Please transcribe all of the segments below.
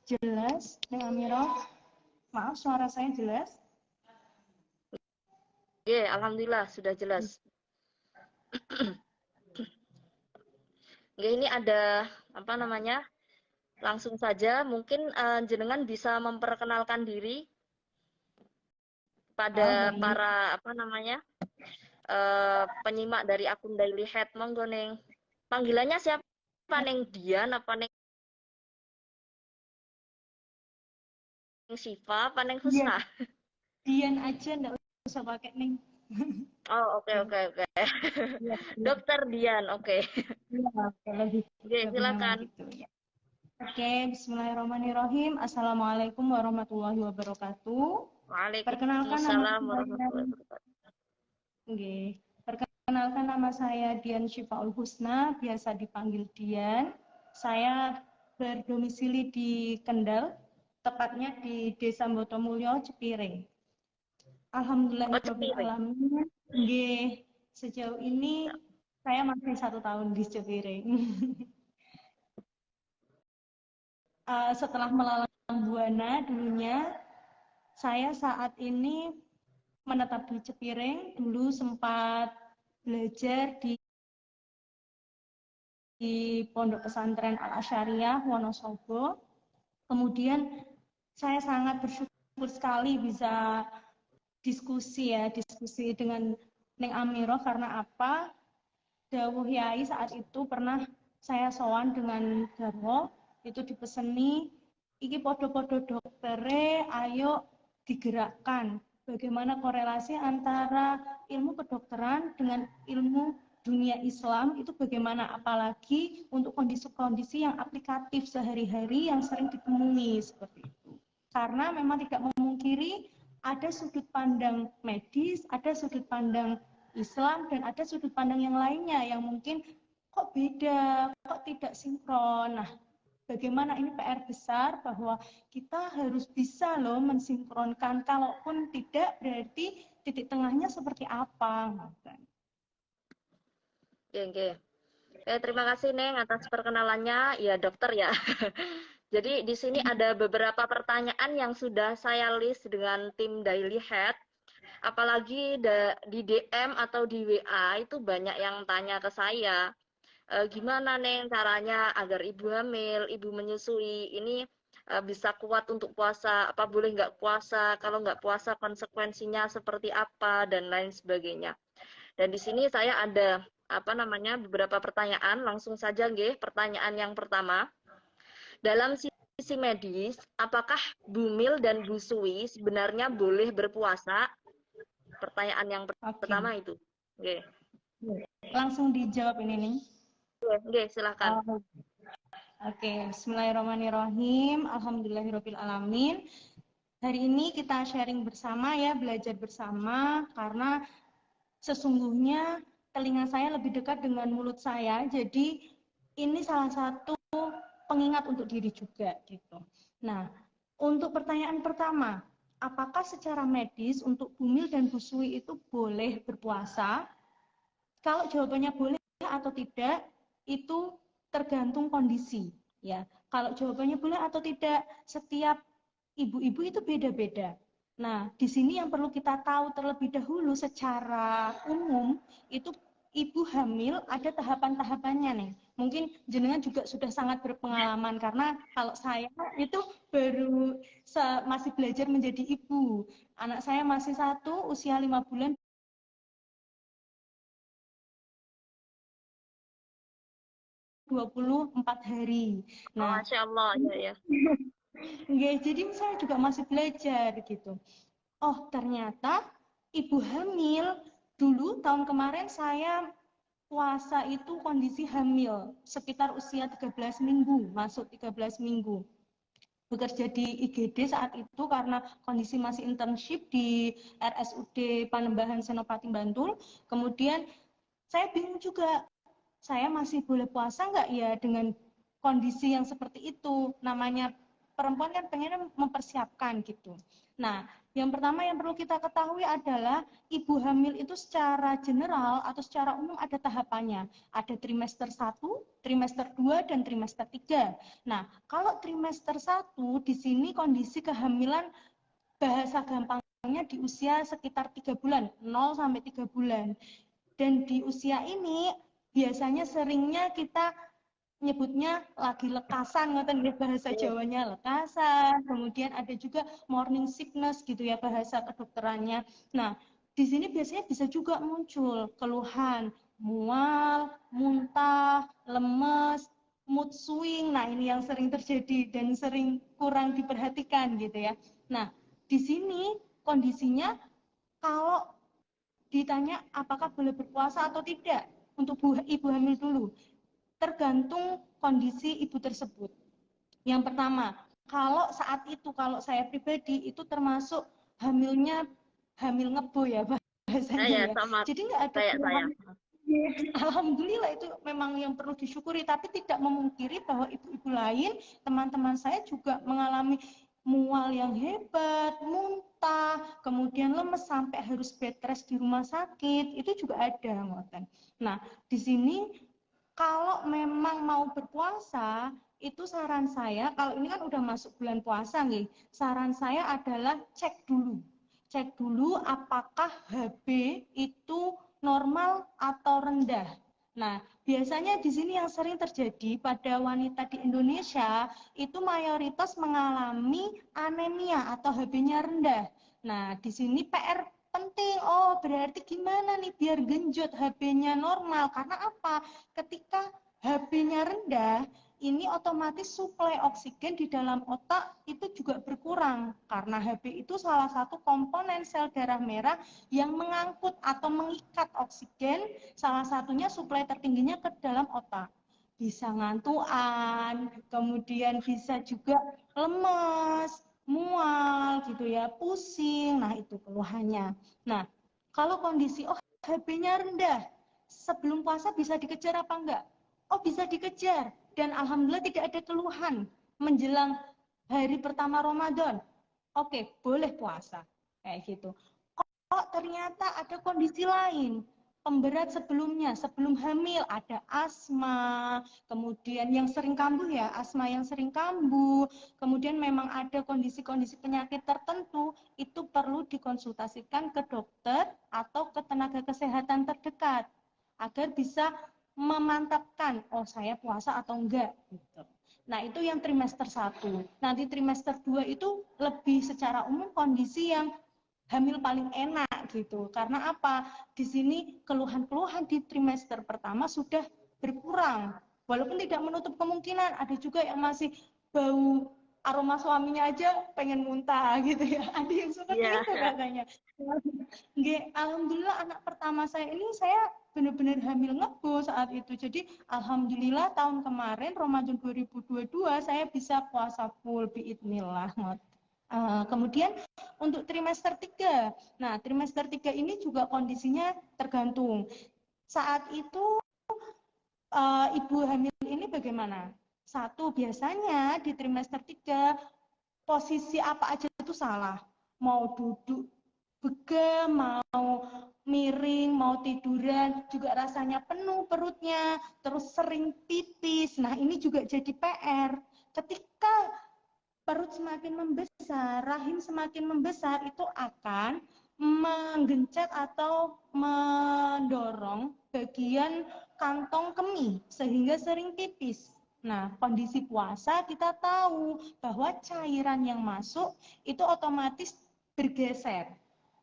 Jelas, Neng Amiro? Maaf, suara saya jelas? Alhamdulillah sudah jelas. Ini ada apa namanya? Langsung saja mungkin jenengan bisa memperkenalkan diri Oh, pada baik. para apa namanya? Penyimak dari akun Daily Head. Monggo Neng. Panggilannya siapa Neng? Dian apa Neng Siva apa Neng Iya, Husna? Dian aja, nggak usah pakai Neng. Oh, oke. Iya, iya, Dokter Dian, oke. iya, oke, lebih lebih nyaman Silakan. gitu ya. Oke, Bismillahirrahmanirrahim. Assalamualaikum warahmatullahi wabarakatuh. Perkenalkan nama Waalaikumsalam saya, warahmatullahi wabarakatuh. Perkenalkan nama saya Dian Syifaul Husna, biasa dipanggil Dian. Saya berdomisili di Kendal, tepatnya di Desa Botomulyo, Cepiring. Oh, Cepiring. Alhamdulillahirobbilalamin. Nggih, sejauh ini saya masih 1 tahun di Cepiring. Setelah melalang buana dulunya, saya saat ini menetap di Cepiring. Dulu sempat belajar di Pondok Pesantren Al Asyariah Wonosobo. Kemudian saya sangat bersyukur sekali bisa diskusi dengan Neng Amiro. Karena apa? Dawuh Yai saat itu pernah saya sowan dengan garwo, itu dipeseni iki podo-podo doktere, ayo digerakkan bagaimana korelasi antara ilmu kedokteran dengan ilmu dunia Islam itu bagaimana, apalagi untuk kondisi-kondisi yang aplikatif sehari-hari yang sering ditemui seperti itu. Karena memang tidak memungkiri ada sudut pandang medis, ada sudut pandang Islam, dan ada sudut pandang yang lainnya yang mungkin kok beda, kok tidak sinkron. Nah, bagaimana ini PR besar bahwa kita harus bisa loh mensinkronkan, kalaupun tidak berarti titik tengahnya seperti apa. Oke. Terima kasih Neng atas perkenalannya. Ya, dokter ya. Jadi di sini ada beberapa pertanyaan yang sudah saya list dengan tim Daily Head. Apalagi di DM atau di WA itu banyak yang tanya ke saya. Gimana Neng caranya agar ibu hamil, ibu menyusui ini bisa kuat untuk puasa, apa boleh nggak puasa, kalau nggak puasa konsekuensinya seperti apa, dan lain sebagainya. Dan di sini saya ada apa namanya beberapa pertanyaan, langsung saja nggih. Pertanyaan yang pertama, dalam sisi medis, apakah Bumil dan Busui sebenarnya boleh berpuasa? Pertanyaan yang Oke, pertama itu. Oke. langsung dijawab ini nih. Oke, silakan. Oke, Bismillahirrahmanirrahim. Alhamdulillahirobbilalamin. Hari ini kita sharing bersama ya, belajar bersama, karena sesungguhnya telinga saya lebih dekat dengan mulut saya, jadi ini salah satu pengingat untuk diri juga gitu. Nah, untuk pertanyaan pertama, apakah secara medis untuk Bumil dan Busui itu boleh berpuasa? Kalau jawabannya boleh atau tidak, itu tergantung kondisi ya. Kalau jawabannya boleh atau tidak, setiap ibu-ibu itu beda-beda. Nah, di sini yang perlu kita tahu terlebih dahulu secara umum itu ibu hamil ada tahapan-tahapannya nih. Mungkin jenengan juga sudah sangat berpengalaman, karena kalau saya itu baru masih belajar menjadi ibu. Anak saya masih satu, usia 5 bulan 24 hari. Oh, Nah, Masya Allah, ya ya. jadi saya juga masih belajar gitu. Oh, ternyata ibu hamil dulu tahun kemarin saya puasa itu kondisi hamil sekitar usia 13 minggu, masuk 13 minggu. Bekerja di IGD saat itu karena kondisi masih internship di RSUD Panembahan Senopati Bantul. Kemudian saya bingung juga, saya masih boleh puasa nggak ya dengan kondisi yang seperti itu. Namanya perempuan kan pengennya mempersiapkan gitu. Nah, yang pertama yang perlu kita ketahui adalah ibu hamil itu secara general atau secara umum ada tahapannya. Ada trimester 1, trimester 2, dan trimester 3. Nah, kalau trimester 1 di sini kondisi kehamilan bahasa gampangnya di usia sekitar 3 bulan, 0 sampai 3 bulan. Dan di usia ini biasanya seringnya kita nyebutnya lagi lekasan, ngoten nggih bahasa Jawanya lekasan. Kemudian ada juga morning sickness gitu ya bahasa kedokterannya. Nah, di sini biasanya bisa juga muncul keluhan mual, muntah, lemes, mood swing. Nah, ini yang sering terjadi dan sering kurang diperhatikan gitu ya. Nah, di sini kondisinya kalau ditanya apakah boleh berpuasa atau tidak untuk ibu hamil dulu, tergantung kondisi ibu tersebut. Yang pertama, kalau saat itu, kalau saya pribadi itu termasuk hamilnya hamil ngebo ya bahasanya ya. sama Jadi nggak ada kayak saya. keluhan. Alhamdulillah itu memang yang perlu disyukuri, tapi tidak memungkiri bahwa ibu-ibu lain, teman-teman saya juga mengalami mual yang hebat, muntah, kemudian lemes sampai harus bed rest di rumah sakit, itu juga ada, ngoten. Nah, di sini kalau memang mau berpuasa, itu saran saya, kalau ini kan udah masuk bulan puasa nih, saran saya adalah cek dulu. Cek dulu apakah HB itu normal atau rendah. Nah, biasanya di sini yang sering terjadi pada wanita di Indonesia itu mayoritas mengalami anemia atau HB-nya rendah. Nah, di sini PR penting. Oh, berarti gimana nih biar genjot HB-nya normal? Karena apa? Ketika HB-nya rendah, ini otomatis suplai oksigen di dalam otak itu juga berkurang karena HB itu salah satu komponen sel darah merah yang mengangkut atau mengikat oksigen, salah satunya suplai tertingginya ke dalam otak. Bisa ngantuan, kemudian bisa juga lemes, mual gitu ya, pusing. Nah, itu keluhannya. Nah, kalau kondisi HB-nya rendah, sebelum puasa bisa dikejar apa enggak? Oh, bisa dikejar. Dan alhamdulillah tidak ada keluhan menjelang hari pertama Ramadan. Oke, boleh puasa. Kayak gitu. Kok ternyata ada kondisi lain, pemberat sebelumnya, sebelum hamil ada asma, kemudian yang sering kambuh ya, asma yang sering kambuh, kemudian memang ada kondisi-kondisi penyakit tertentu, itu perlu dikonsultasikan ke dokter atau ke tenaga kesehatan terdekat agar bisa memantapkan, oh saya puasa atau enggak gitu. Nah, itu yang trimester 1. Nanti trimester 2 itu lebih secara umum kondisi yang hamil paling enak gitu. Karena apa? Di sini keluhan-keluhan di trimester pertama sudah berkurang. Walaupun tidak menutup kemungkinan ada juga yang masih bau aroma suaminya aja pengen muntah gitu ya. Ada yang seperti itu katanya. Alhamdulillah anak pertama saya ini saya benar-benar hamil ngebo saat itu. Jadi alhamdulillah tahun kemarin Ramadan 2022 saya bisa puasa full biidznillah. Kemudian untuk trimester 3. Nah, trimester 3 ini juga kondisinya tergantung. Saat itu ibu hamil ini bagaimana? Satu, biasanya di trimester 3 posisi apa aja itu salah. Mau duduk begem, mau miring, mau tiduran, juga rasanya penuh perutnya, terus sering pipis. Nah, ini juga jadi PR. Ketika perut semakin membesar, rahim semakin membesar, itu akan menggencet atau mendorong bagian kantong kemih sehingga sering pipis. Nah, kondisi puasa kita tahu bahwa cairan yang masuk itu otomatis bergeser.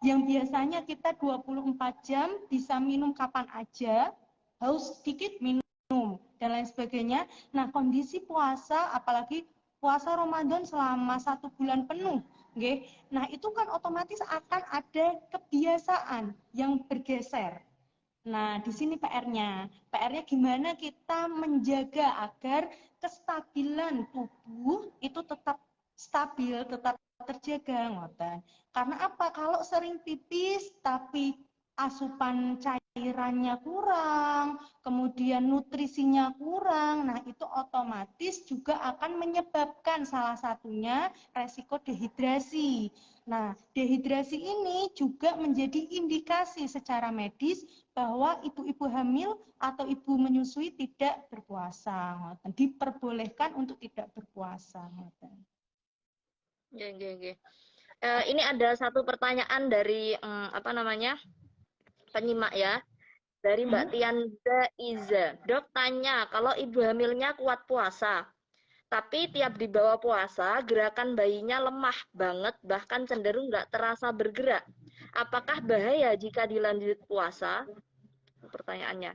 Yang biasanya kita 24 jam bisa minum kapan aja, haus sedikit minum, dan lain sebagainya. Nah, kondisi puasa, apalagi puasa Ramadan selama 1 bulan penuh, okay? Nah itu kan otomatis akan ada kebiasaan yang bergeser. Nah di sini PR-nya gimana kita menjaga agar kestabilan tubuh itu tetap stabil, tetap terjaga, ngoten. Karena apa? Kalau sering pipis tapi asupan cairan cairannya kurang, kemudian nutrisinya kurang. Nah, itu otomatis juga akan menyebabkan salah satunya resiko dehidrasi. Nah, dehidrasi ini juga menjadi indikasi secara medis bahwa ibu-ibu hamil atau ibu menyusui tidak berpuasa. Diperbolehkan untuk tidak berpuasa. Ini ada satu pertanyaan dari apa namanya penyimak ya, dari Mbak Tianda Iza. Dok tanya, kalau ibu hamilnya kuat puasa, tapi tiap dibawa puasa, gerakan bayinya lemah banget, bahkan cenderung nggak terasa bergerak. Apakah bahaya jika dilanjut puasa? Pertanyaannya.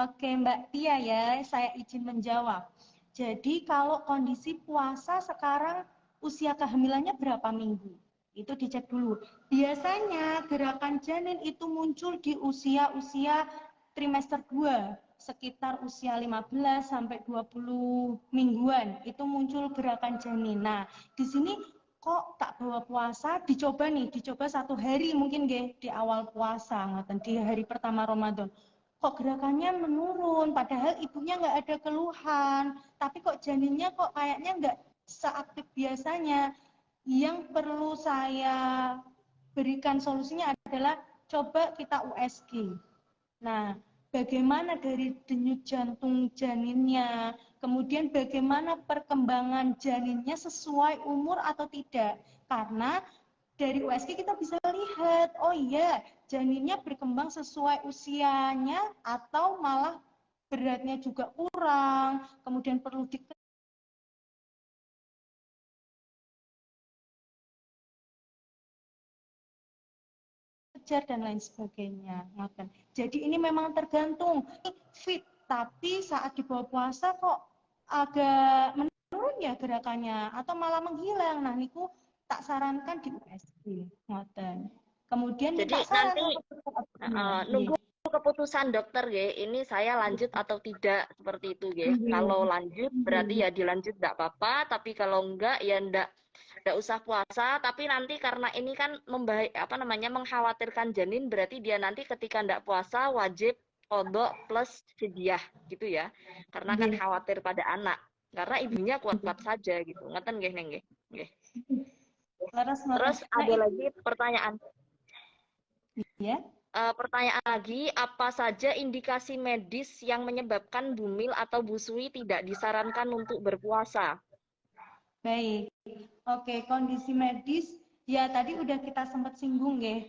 Oke, Mbak Tia ya, saya izin menjawab. Jadi kalau kondisi puasa sekarang usia kehamilannya berapa minggu? Itu dicek dulu. Biasanya gerakan janin itu muncul di usia-usia trimester 2, sekitar usia 15 sampai 20 mingguan. Itu muncul gerakan janin. Nah, di sini kok tak bawa puasa, dicoba nih, dicoba 1 hari mungkin deh di awal puasa, di hari pertama Ramadan. Kok gerakannya menurun, padahal ibunya nggak ada keluhan, tapi kok janinnya kok kayaknya nggak seaktif biasanya. Yang perlu saya berikan solusinya adalah coba kita USG. Nah, bagaimana dari denyut jantung janinnya, kemudian bagaimana perkembangan janinnya sesuai umur atau tidak. Karena dari USG kita bisa lihat, oh iya, janinnya berkembang sesuai usianya atau malah beratnya juga kurang, kemudian perlu dikejar dan lain sebagainya. Jadi ini memang tergantung fit, tapi saat di bawah puasa kok agak menurun ya gerakannya atau malah menghilang. Nah, niku tak sarankan di USG. Kemudian Jadi minta saran nanti nunggu keputusan dokter ya, ini saya lanjut atau tidak seperti itu ya. Kalau lanjut berarti ya dilanjut enggak apa-apa, tapi kalau enggak ya enggak usah puasa, tapi nanti karena ini kan mengkhawatirkan janin, berarti dia nanti ketika enggak puasa wajib qadha plus fidyah gitu ya. Karena kan khawatir pada anak. Karena ibunya kuat-kuat saja gitu. Ngeten nggih, Neng nggih. Nggih. Terus ada lagi pertanyaan. Ya. Pertanyaan lagi, apa saja indikasi medis yang menyebabkan bumil atau busui tidak disarankan untuk berpuasa? Baik, oke, kondisi medis, ya tadi udah kita sempat singgung ya,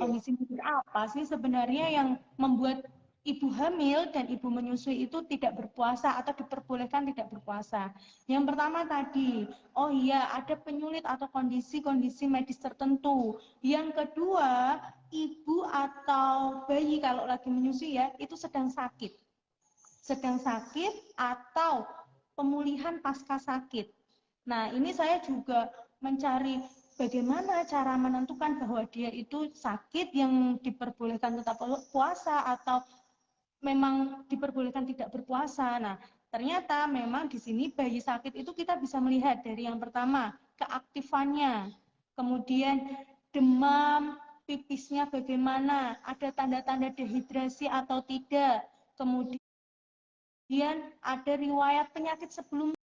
kondisi medis apa sih sebenarnya yang membuat ibu hamil dan ibu menyusui itu tidak berpuasa atau diperbolehkan tidak berpuasa. Yang pertama tadi, oh iya ada penyulit atau kondisi-kondisi medis tertentu. Yang kedua, ibu atau bayi kalau lagi menyusui ya, itu sedang sakit atau pemulihan pasca sakit. Nah, ini saya juga mencari bagaimana cara menentukan bahwa dia itu sakit yang diperbolehkan tetap puasa atau memang diperbolehkan tidak berpuasa. Nah, ternyata memang di sini bayi sakit itu kita bisa melihat dari yang pertama, keaktifannya, kemudian demam, pipisnya bagaimana, ada tanda-tanda dehidrasi atau tidak, kemudian ada riwayat penyakit sebelumnya